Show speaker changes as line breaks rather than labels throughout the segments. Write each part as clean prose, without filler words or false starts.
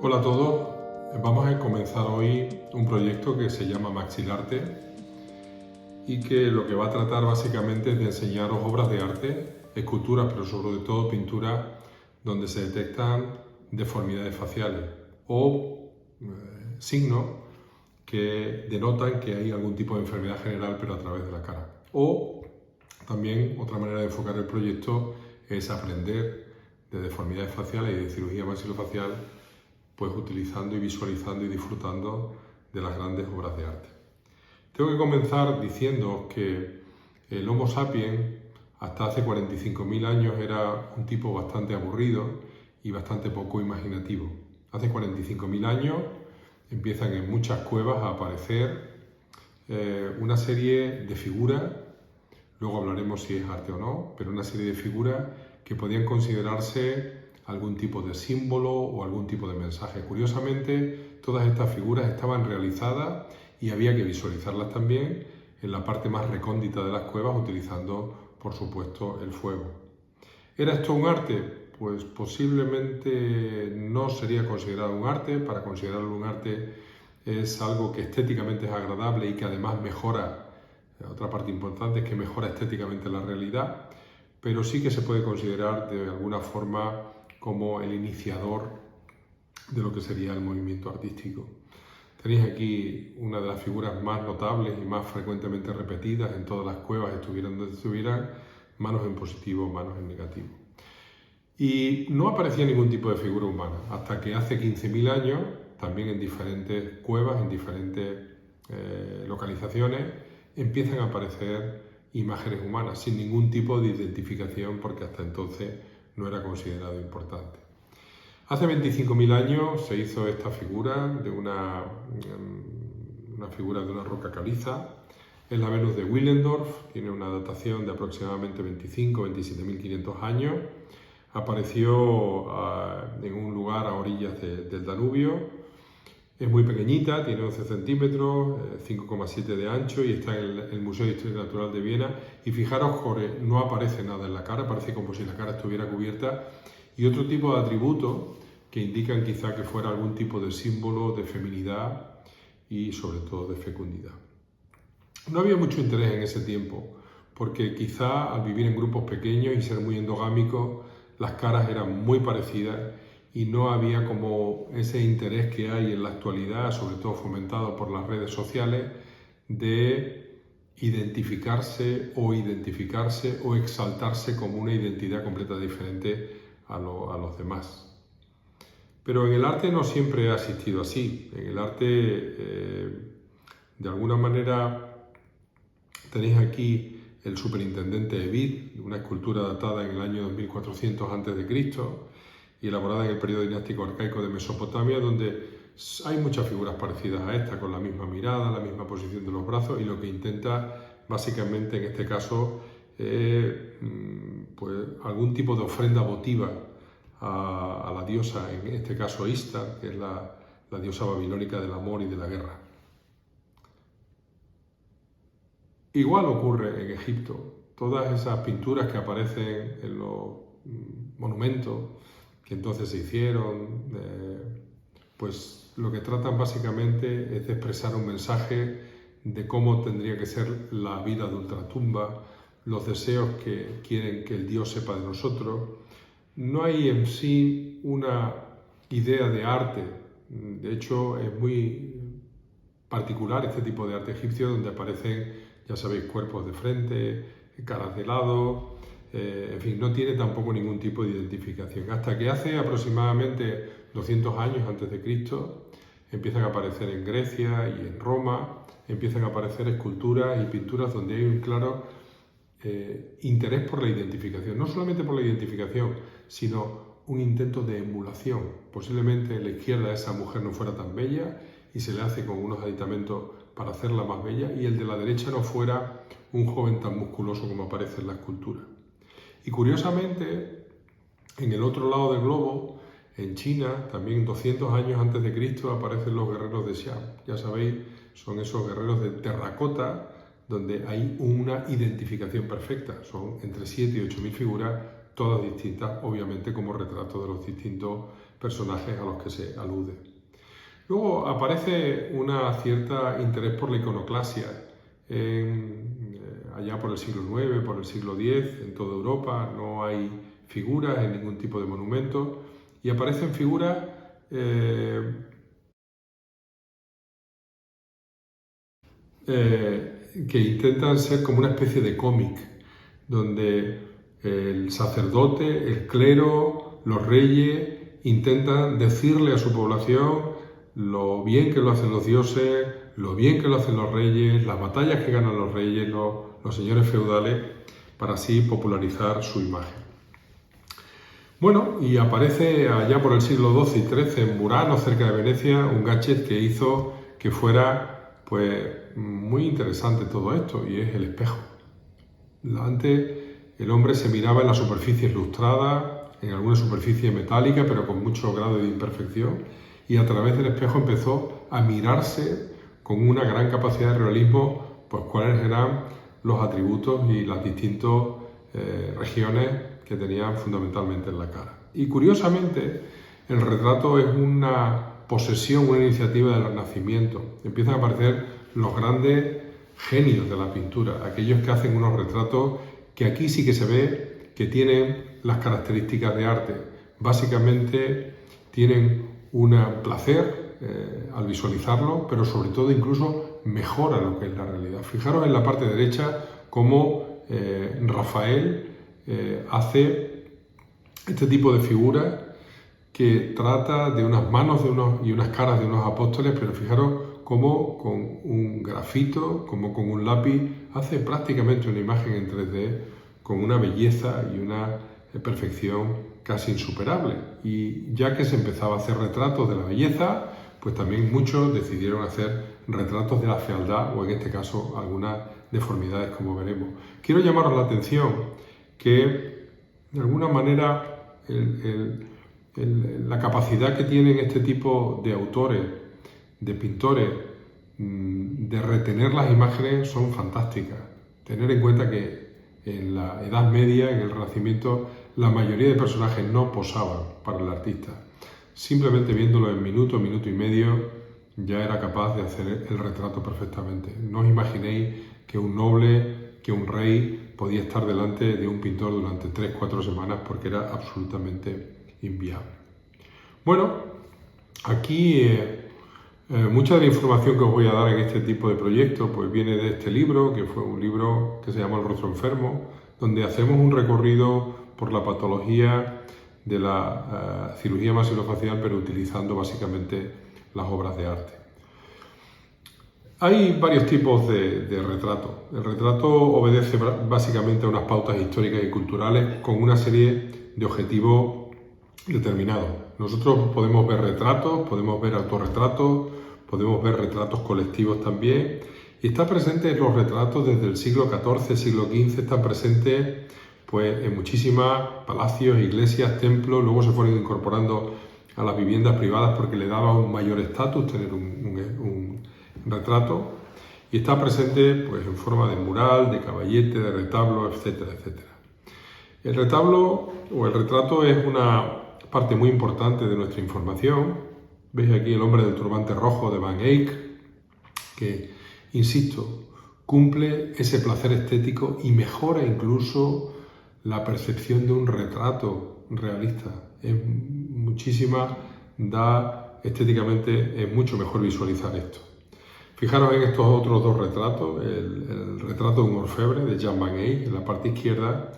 Hola a todos, vamos a comenzar hoy un proyecto que se llama Maxilarte y que lo que va a tratar básicamente es de enseñaros obras de arte, esculturas, pero sobre todo pinturas donde se detectan deformidades faciales o signos que denotan que hay algún tipo de enfermedad general pero a través de la cara. O también otra manera de enfocar el proyecto es aprender de deformidades faciales y de cirugía maxilofacial, pues utilizando y visualizando y disfrutando de las grandes obras de arte. Tengo que comenzar diciendo que el Homo sapiens hasta hace 45.000 años era un tipo bastante aburrido y bastante poco imaginativo. Hace 45.000 años empiezan en muchas cuevas a aparecer una serie de figuras, luego hablaremos si es arte o no, pero una serie de figuras que podían considerarse algún tipo de símbolo o algún tipo de mensaje. Curiosamente, todas estas figuras estaban realizadas y había que visualizarlas también en la parte más recóndita de las cuevas utilizando, por supuesto, el fuego. ¿Era esto un arte? Pues posiblemente no sería considerado un arte. Para considerarlo un arte es algo que estéticamente es agradable y que además mejora, otra parte importante es que mejora estéticamente la realidad, pero sí que se puede considerar de alguna forma como el iniciador de lo que sería el movimiento artístico. Tenéis aquí una de las figuras más notables y más frecuentemente repetidas en todas las cuevas, estuvieran donde estuvieran, manos en positivo, manos en negativo. Y no aparecía ningún tipo de figura humana, hasta que hace 15.000 años, también en diferentes cuevas, en diferentes localizaciones, empiezan a aparecer imágenes humanas, sin ningún tipo de identificación, porque hasta entonces no era considerado importante. Hace 25.000 años se hizo esta figura de una figura de una roca caliza. Es la Venus de Willendorf, tiene una datación de aproximadamente 25-27.500 años. Apareció en un lugar a orillas del Danubio. Es muy pequeñita, tiene 11 centímetros, 5,7 de ancho y está en el Museo de Historia Natural de Viena. Y fijaros que no aparece nada en la cara, parece como si la cara estuviera cubierta. Y otro tipo de atributos que indican quizá que fuera algún tipo de símbolo de feminidad y sobre todo de fecundidad. No había mucho interés en ese tiempo, porque quizá al vivir en grupos pequeños y ser muy endogámicos, las caras eran muy parecidas y no había como ese interés que hay en la actualidad, sobre todo fomentado por las redes sociales, de identificarse o exaltarse como una identidad completamente diferente a los demás. Pero en el arte no siempre ha existido así. En el arte, de alguna manera, tenéis aquí el superintendente Ebid, una escultura datada en el año 2400 a.C. y elaborada en el periodo dinástico arcaico de Mesopotamia, donde hay muchas figuras parecidas a esta, con la misma mirada, la misma posición de los brazos, y lo que intenta básicamente en este caso pues algún tipo de ofrenda votiva a la diosa, en este caso Ishtar, que es la diosa babilónica del amor y de la guerra. Igual ocurre en Egipto. Todas esas pinturas que aparecen en los monumentos que entonces se hicieron, pues lo que tratan básicamente es de expresar un mensaje de cómo tendría que ser la vida de ultratumba, los deseos que quieren que el Dios sepa de nosotros. No hay en sí una idea de arte. De hecho, es muy particular este tipo de arte egipcio donde aparecen, ya sabéis, cuerpos de frente, caras de lado, en fin, no tiene tampoco ningún tipo de identificación. Hasta que hace aproximadamente 200 años antes de Cristo empiezan a aparecer en Grecia y en Roma, empiezan a aparecer esculturas y pinturas donde hay un claro interés por la identificación. No solamente por la identificación, sino un intento de emulación. Posiblemente en la izquierda esa mujer no fuera tan bella y se le hace con unos aditamentos para hacerla más bella, y el de la derecha no fuera un joven tan musculoso como aparece en la escultura. Y curiosamente, en el otro lado del globo, en China, también 200 años antes de Cristo, aparecen los guerreros de Xi'an. Ya sabéis, son esos guerreros de terracota donde hay una identificación perfecta. Son entre 7 y 8.000 figuras, todas distintas, obviamente como retratos de los distintos personajes a los que se alude. Luego aparece un cierto interés por la iconoclasia. Allá por el siglo IX, por el siglo X, en toda Europa no hay figuras en ningún tipo de monumento y aparecen figuras que intentan ser como una especie de cómic, donde el sacerdote, el clero, los reyes intentan decirle a su población lo bien que lo hacen los dioses, lo bien que lo hacen los reyes, las batallas que ganan los reyes, los señores feudales, para así popularizar su imagen. Bueno, y aparece allá por el siglo XII y XIII en Murano, cerca de Venecia, un gadget que hizo que fuera pues muy interesante todo esto, y es el espejo. Antes el hombre se miraba en la superficie ilustrada, en alguna superficie metálica, pero con mucho grado de imperfección, y a través del espejo empezó a mirarse con una gran capacidad de realismo, pues cuáles eran los atributos y las distintas regiones que tenían fundamentalmente en la cara. Y curiosamente, el retrato es una posesión, una iniciativa del Renacimiento. Empiezan a aparecer los grandes genios de la pintura, aquellos que hacen unos retratos que aquí sí que se ve que tienen las características de arte. Básicamente tienen un placer al visualizarlo, pero sobre todo incluso mejora lo que es la realidad. Fijaros en la parte derecha cómo Rafael hace este tipo de figuras que trata de unas manos y unas caras de unos apóstoles, pero fijaros cómo con un grafito, como con un lápiz, hace prácticamente una imagen en 3D con una belleza y una perfección casi insuperable. Y ya que se empezaba a hacer retratos de la belleza, pues también muchos decidieron hacer retratos de la fealdad o en este caso algunas deformidades, como veremos. Quiero llamaros la atención que de alguna manera la capacidad que tienen este tipo de autores, de pintores, de retener las imágenes son fantásticas. Tener en cuenta que en la Edad Media, en el Renacimiento, la mayoría de personajes no posaban para el artista. Simplemente viéndolo en minuto, minuto y medio, ya era capaz de hacer el retrato perfectamente. No os imaginéis que un noble, que un rey podía estar delante de un pintor durante 3-4 semanas porque era absolutamente inviable. Bueno, aquí mucha de la información que os voy a dar en este tipo de proyectos pues viene de este libro, que fue un libro que se llama El rostro enfermo, donde hacemos un recorrido por la patología de la cirugía maxilofacial, pero utilizando básicamente las obras de arte. Hay varios tipos de retrato. El retrato obedece básicamente a unas pautas históricas y culturales con una serie de objetivos determinados. Nosotros podemos ver retratos, podemos ver autorretratos, podemos ver retratos colectivos también. Y está presente en los retratos desde el siglo XIV, siglo XV, están presentes pues, en muchísimos palacios, iglesias, templos. Luego se fueron incorporando a las viviendas privadas porque le daba un mayor estatus tener un retrato. Y está presente pues, en forma de mural, de caballete, de retablo, etcétera, etcétera. El retablo o el retrato es una parte muy importante de nuestra información. Veis aquí el hombre del turbante rojo de Van Eyck, que, insisto, cumple ese placer estético y mejora incluso la percepción de un retrato realista. Estéticamente es mucho mejor visualizar esto. Fijaros en estos otros dos retratos, el retrato de un orfebre de Jan Van Eyck en la parte izquierda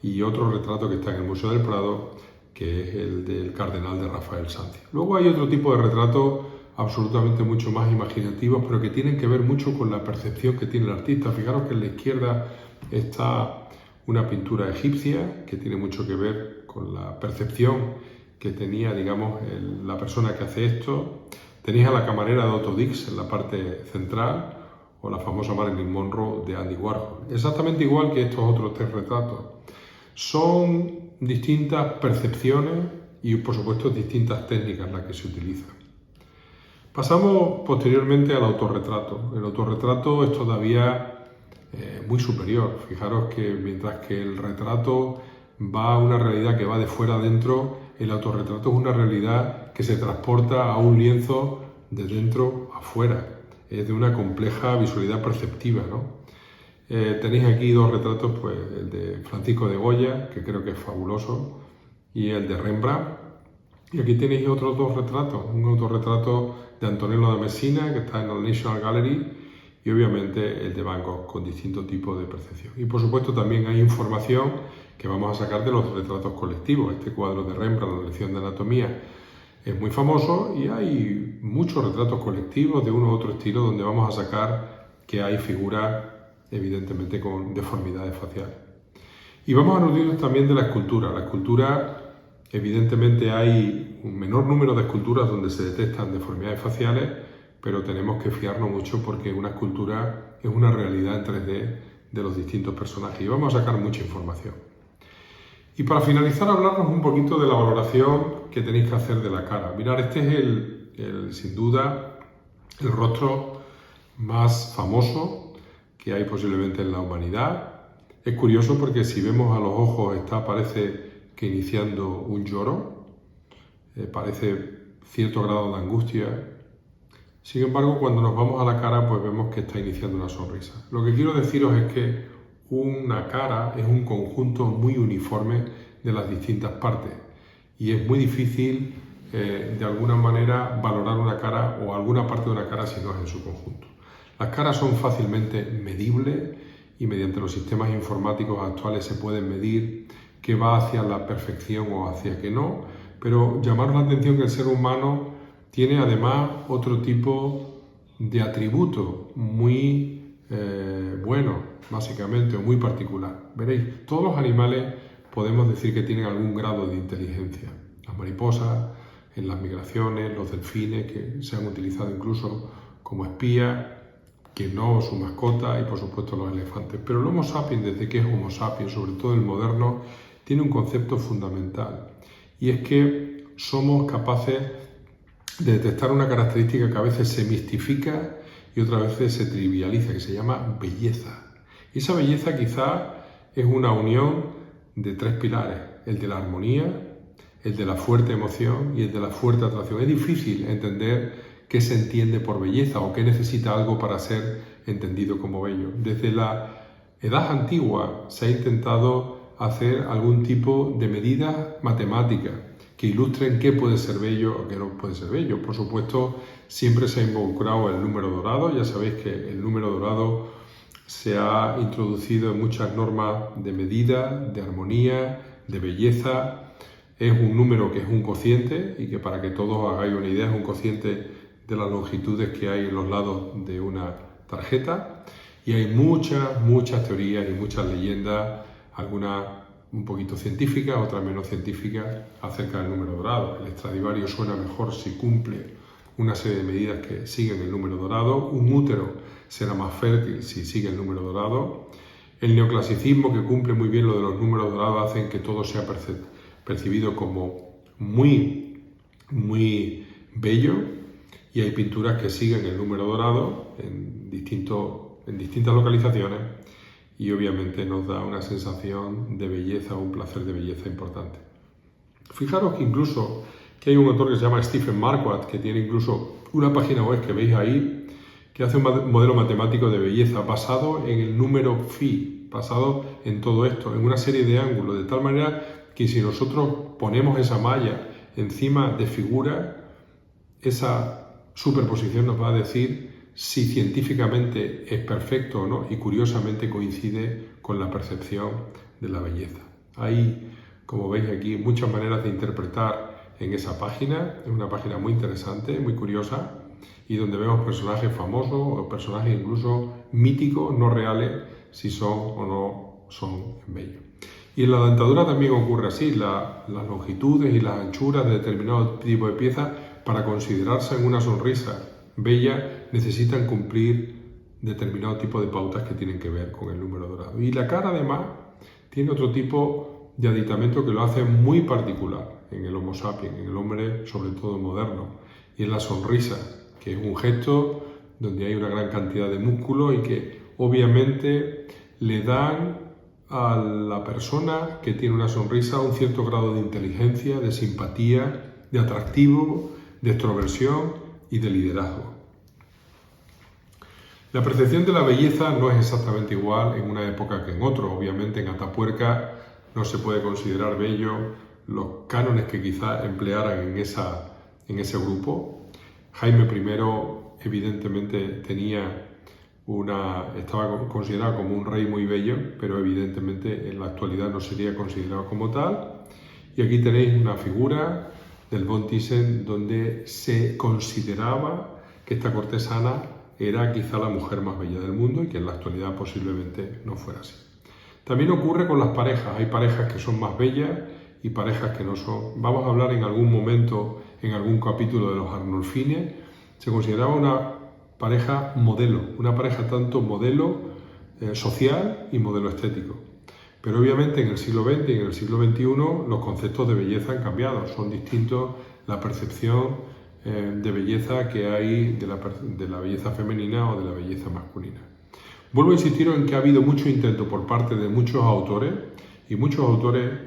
y otro retrato que está en el Museo del Prado, que es el del cardenal de Rafael Santi. Luego hay otro tipo de retratos absolutamente mucho más imaginativos, pero que tienen que ver mucho con la percepción que tiene el artista. Fijaros que en la izquierda está una pintura egipcia que tiene mucho que ver con la percepción que tenía, digamos, la persona que hace esto. Tenéis a la camarera de Otto Dix en la parte central, o la famosa Marilyn Monroe de Andy Warhol. Exactamente igual que estos otros tres retratos. Son distintas percepciones y, por supuesto, distintas técnicas las que se utilizan. Pasamos posteriormente al autorretrato. El autorretrato es todavía muy superior. Fijaros que mientras que el retrato va a una realidad que va de fuera adentro, el autorretrato es una realidad que se transporta a un lienzo de dentro a fuera. Es de una compleja visualidad perceptiva, ¿no? Tenéis aquí dos retratos, pues el de Francisco de Goya, que creo que es fabuloso, y el de Rembrandt. Y aquí tenéis otros dos retratos, un autorretrato de Antonello de Messina, que está en el National Gallery, y obviamente el de Van Gogh, con distintos tipos de percepción. Y por supuesto también hay información que vamos a sacar de los retratos colectivos. Este cuadro de Rembrandt, la lección de anatomía, es muy famoso, y hay muchos retratos colectivos de uno u otro estilo donde vamos a sacar que hay figuras evidentemente con deformidades faciales. Y vamos a nutrirnos también de la escultura. La escultura, evidentemente hay un menor número de esculturas donde se detectan deformidades faciales, pero tenemos que fiarnos mucho porque una escultura es una realidad en 3D de los distintos personajes y vamos a sacar mucha información. Y para finalizar, hablarnos un poquito de la valoración que tenéis que hacer de la cara. Mirad, este es sin duda el rostro más famoso que hay posiblemente en la humanidad. Es curioso porque si vemos a los ojos parece que iniciando un lloro, parece cierto grado de angustia. Sin embargo, cuando nos vamos a la cara, pues vemos que está iniciando una sonrisa. Lo que quiero deciros es que una cara es un conjunto muy uniforme de las distintas partes y es muy difícil de alguna manera valorar una cara o alguna parte de una cara si no es en su conjunto. Las caras son fácilmente medibles y mediante los sistemas informáticos actuales se pueden medir qué va hacia la perfección o hacia que no, pero llamaros la atención que el ser humano tiene además otro tipo de atributo muy bueno, básicamente, o muy particular. Veréis, todos los animales podemos decir que tienen algún grado de inteligencia. Las mariposas, en las migraciones, los delfines, que se han utilizado incluso como espías, que no su mascota, y por supuesto los elefantes. Pero el Homo sapiens, desde que es Homo sapiens, sobre todo el moderno, tiene un concepto fundamental, y es que somos capaces de detectar una característica que a veces se mistifica y otras veces se trivializa, que se llama belleza. Y esa belleza quizá es una unión de tres pilares: el de la armonía, el de la fuerte emoción y el de la fuerte atracción. Es difícil entender qué se entiende por belleza o qué necesita algo para ser entendido como bello. Desde la edad antigua se ha intentado hacer algún tipo de medidas matemáticas que ilustren qué puede ser bello o qué no puede ser bello. Por supuesto, siempre se ha involucrado el número dorado. Ya sabéis que el número dorado se ha introducido en muchas normas de medida, de armonía, de belleza. Es un número que es un cociente y que, para que todos hagáis una idea, es un cociente de las longitudes que hay en los lados de una tarjeta. Y hay muchas teorías y muchas leyendas, algunas un poquito científicas, otras menos científicas, acerca del número dorado. El Stradivarius suena mejor si cumple una serie de medidas que siguen el número dorado. Un útero será más fértil si sigue el número dorado. El neoclasicismo, que cumple muy bien lo de los números dorados, hacen que todo sea percibido como muy bello. Y hay pinturas que siguen el número dorado en distintas localizaciones, y obviamente nos da una sensación de belleza, un placer de belleza importante. Fijaros que incluso que hay un autor que se llama Stephen Marquardt, que tiene incluso una página web que veis ahí, que hace un modelo matemático de belleza basado en el número phi, basado en todo esto, en una serie de ángulos, de tal manera que si nosotros ponemos esa malla encima de figuras, esa superposición nos va a decir si científicamente es perfecto o no, y curiosamente coincide con la percepción de la belleza. Hay, como veis aquí, muchas maneras de interpretar en esa página. Es una página muy interesante, muy curiosa, y donde vemos personajes famosos o personajes incluso míticos, no reales, si son o no son bellos. Y en la dentadura también ocurre así. Las longitudes y las anchuras de determinado tipo de piezas, para considerarse en una sonrisa bella, necesitan cumplir determinado tipo de pautas que tienen que ver con el número dorado. Y la cara, además, tiene otro tipo de aditamento que lo hace muy particular en el Homo sapiens, en el hombre sobre todo moderno, y en la sonrisa, que es un gesto donde hay una gran cantidad de músculos y que obviamente le dan a la persona que tiene una sonrisa un cierto grado de inteligencia, de simpatía, de atractivo, de extroversión y de liderazgo. La percepción de la belleza no es exactamente igual en una época que en otra. Obviamente en Atapuerca no se puede considerar bello los cánones que quizá emplearan en ese grupo. Jaime I evidentemente estaba considerado como un rey muy bello, pero evidentemente en la actualidad no sería considerado como tal. Y aquí tenéis una figura del Von Thyssen donde se consideraba que esta cortesana era quizá la mujer más bella del mundo y que en la actualidad posiblemente no fuera así. También ocurre con las parejas. Hay parejas que son más bellas y parejas que no son. Vamos a hablar en algún momento, en algún capítulo de los Arnolfines. Se consideraba una pareja modelo, una pareja tanto modelo social y modelo estético. Pero obviamente en el siglo XX y en el siglo XXI los conceptos de belleza han cambiado. Son distintos la percepción de belleza que hay de la belleza femenina o de la belleza masculina. Vuelvo a insistir en que ha habido mucho intento por parte de muchos autores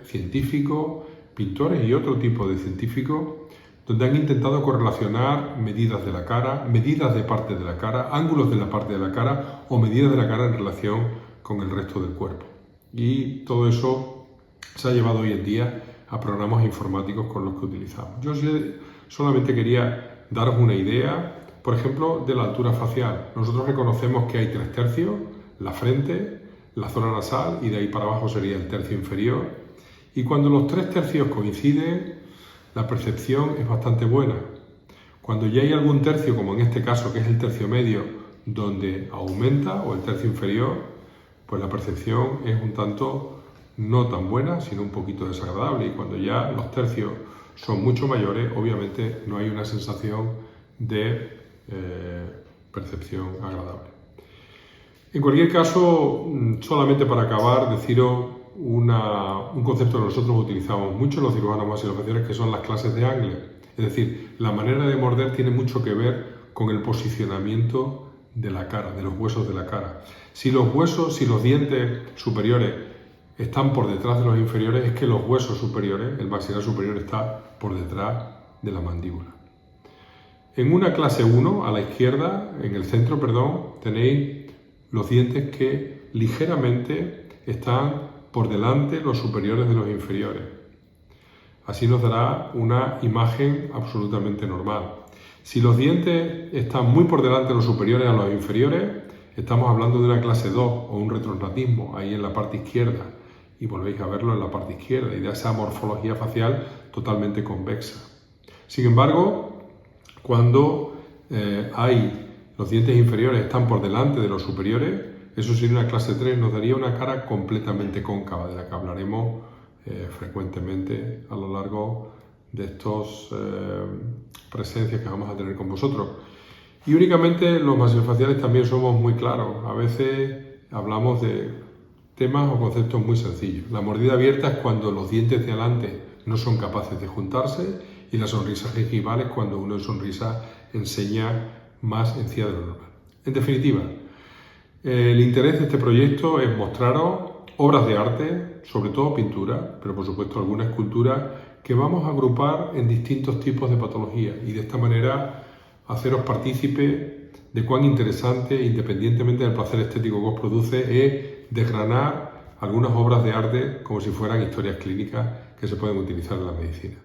científicos, pintores y otro tipo de científicos, donde han intentado correlacionar medidas de la cara, medidas de parte de la cara, ángulos de la parte de la cara o medidas de la cara en relación con el resto del cuerpo. Y todo eso se ha llevado hoy en día a programas informáticos con los que utilizamos. Yo solamente quería daros una idea, por ejemplo, de la altura facial. Nosotros reconocemos que hay 3 tercios, la frente, la zona nasal y de ahí para abajo sería el tercio inferior. Y cuando los 3 tercios coinciden, la percepción es bastante buena. Cuando ya hay algún tercio, como en este caso que es el tercio medio, donde aumenta, o el tercio inferior, pues la percepción es un tanto no tan buena, sino un poquito desagradable. Y cuando ya los tercios son mucho mayores, obviamente no hay una sensación de percepción agradable. En cualquier caso, solamente para acabar, deciros un concepto que nosotros utilizamos mucho en los cirujanos maxilofaciales, que son las clases de Angle. Es decir, la manera de morder tiene mucho que ver con el posicionamiento de la cara, de los huesos de la cara. Si los dientes superiores están por detrás de los inferiores, es que los huesos superiores, el maxilar superior, está por detrás de la mandíbula. En una clase 1, a la izquierda, en el centro, tenéis los dientes que ligeramente están por delante los superiores de los inferiores. Así nos dará una imagen absolutamente normal. Si los dientes están muy por delante de los superiores a los inferiores, estamos hablando de una clase 2 o un retrognatismo ahí en la parte izquierda. Y volvéis a verlo en la parte izquierda y de esa morfología facial totalmente convexa. Sin embargo, cuando los dientes inferiores están por delante de los superiores, eso sería una clase 3, nos daría una cara completamente cóncava, de la que hablaremos frecuentemente a lo largo de estas presencias que vamos a tener con vosotros. Y únicamente los maxilofaciales también somos muy claros. A veces hablamos de temas o conceptos muy sencillos. La mordida abierta es cuando los dientes de delante no son capaces de juntarse y la sonrisa gingival es cuando uno en sonrisa enseña más encía de lo normal. En definitiva, el interés de este proyecto es mostraros obras de arte, sobre todo pintura, pero por supuesto alguna escultura, que vamos a agrupar en distintos tipos de patologías y de esta manera haceros partícipe de cuán interesante, independientemente del placer estético que os produce, es desgranar algunas obras de arte como si fueran historias clínicas que se pueden utilizar en la medicina.